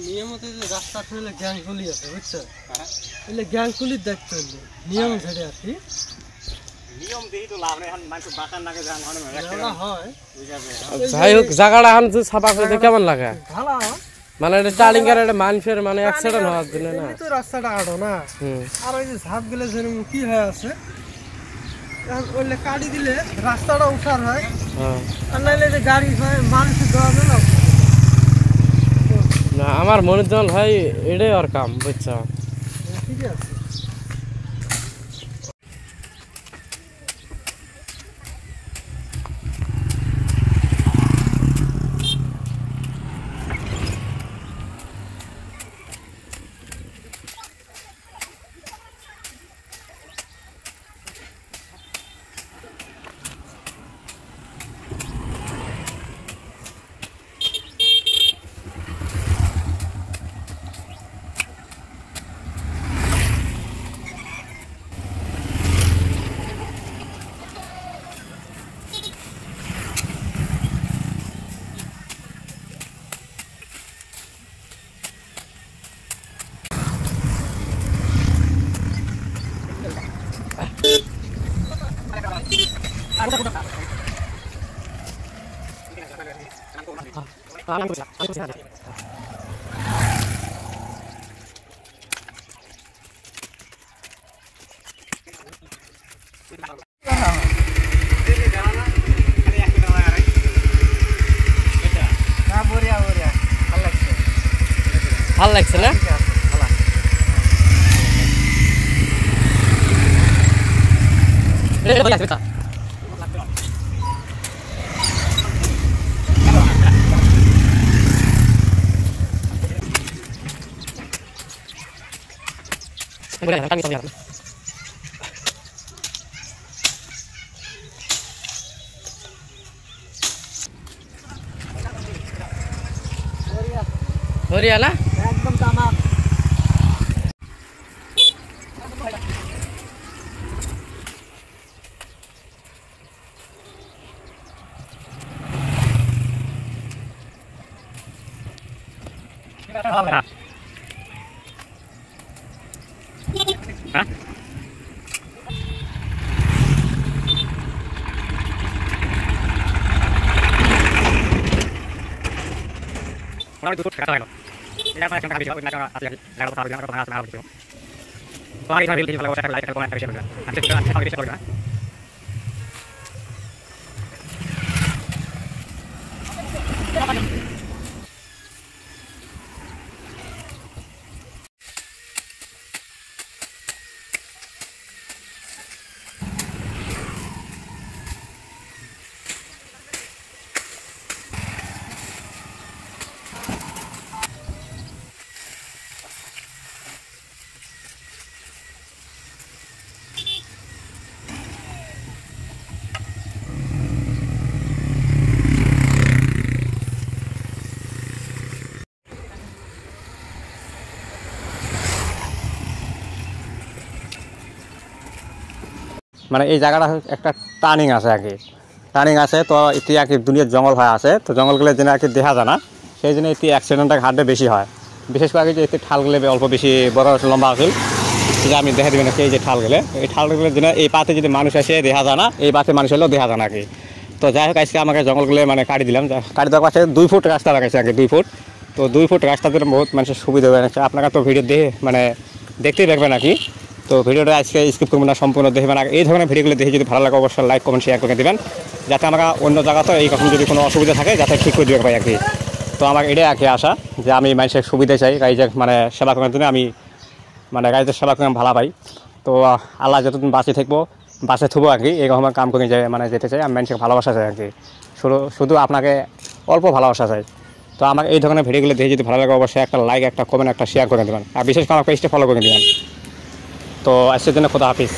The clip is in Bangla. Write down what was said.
নিয়মতে যে রাস্তা খুলে গ্যাংগুলি আছে বুঝছো, এলে গ্যাংগুলির দায়িত্ব হলো নিয়ম ধরে আর কি নিয়ম দেই তো লাভ নাই, এখন মানুষ বাঁচার নাকে গান হয় যাই হোক জায়গাটা এখন ছাপা করে কেমন লাগে ভালো মানে এটা টার্নিং করে এটা মানুষের মানে অ্যাক্সিডেন্ট হওয়ার জন্য না তো রাস্তাটা আড়ো না আর ওই যে ঝাপগুলো যেরকম কি হয়ে আছে এখন ওইলে কাটি দিলে রাস্তাটা উঠার হয় আর নাইলে যে গাড়ি হয় মানুষ দেওয়া না না আমার মনে হয় ভাই এটাই ওর কাম বুঝছো ঠিক আছে ভাল লাগছে না হরিয়ানা একদম তামাক হ্যাঁ Orang itu kata lain. Ini apa yang kami bisa lakukan? Lalu tahu yang orang orang itu. Soal ini saya bilang kalau saya lain kalau saya bisa. Nanti kita akan bisa lakukan. মানে এই জায়গাটা একটা টার্নিং আছে আর কি, টার্নিং আছে তো এটি আর কি দুনিয়ার জঙ্গল হয়ে আছে, তো জঙ্গলগুলো যেন আর কি দেখা যায় না, সেই জন্য এটি অ্যাক্সিডেন্টের হারটা বেশি হয়। বিশেষ করে যে এটি ঠালগুলো অল্প বেশি বড় লম্বা আছিল, যে আমি দেখা দেবেন এই যে ঠালগুলো, এই ঠালগুলোর জন্য এই পাতে যদি মানুষ আসে দেখা যায় না, এই পাতে মানুষ হলেও দেখা যায় না আর কি। তো যাই হোক আজকে আমাকে জঙ্গলগুলো মানে কাটি দিলাম, কাটি দেওয়ার পাশে 2 ফুট রাস্তা লাগাইছে আর কি, 2 ফুট। তো 2 ফুট রাস্তাতে বহুত মানুষের সুবিধা হয়ে গেছে। আপনারা তো ভিডিও দেখে মানে দেখতেই দেখবেন আর কি। তো ভিডিওটা আজকে স্কিপ করবেন না, সম্পূর্ণ দেখবেন। আর এই ধরনের ভিডিওগুলো দেখে যদি ভালো লাগে অবশ্যই লাইক কমেন্ট শেয়ার করে দেবেন, যাতে আমরা অন্য জায়গাতে এই রকম যদি কোনো অসুবিধা থাকে যাতে ঠিক করে দেবে ভাই আর কি। তো তো আমার এটাই আগে আসা যে আমি মানুষের সুবিধা চাই গাড়িতে মানে সেবা করার জন্য আমি মানে গাড়িতে সেবা করে ভালো পাই। তো আল্লাহ যতদিন বাঁচে থাকবো বাঁচে থুবো আর কি এরকম কাম করে যায় মানে যেতে চাই আমি মানুষকে ভালোবাসা চাই আর কি, শুধু আপনাকে অল্প ভালোবাসা চাই। তো আমার এই ধরনের ভিডিওগুলো দেখে যদি ভালো লাগে অবশ্যই একটা লাইক, একটা কমেন্ট, একটা শেয়ার করে দেবেন, আর বিশেষ করে আমার পেজটা ফলো করে দেবেন। তো আজকের জন্য খোদা হাফিজ।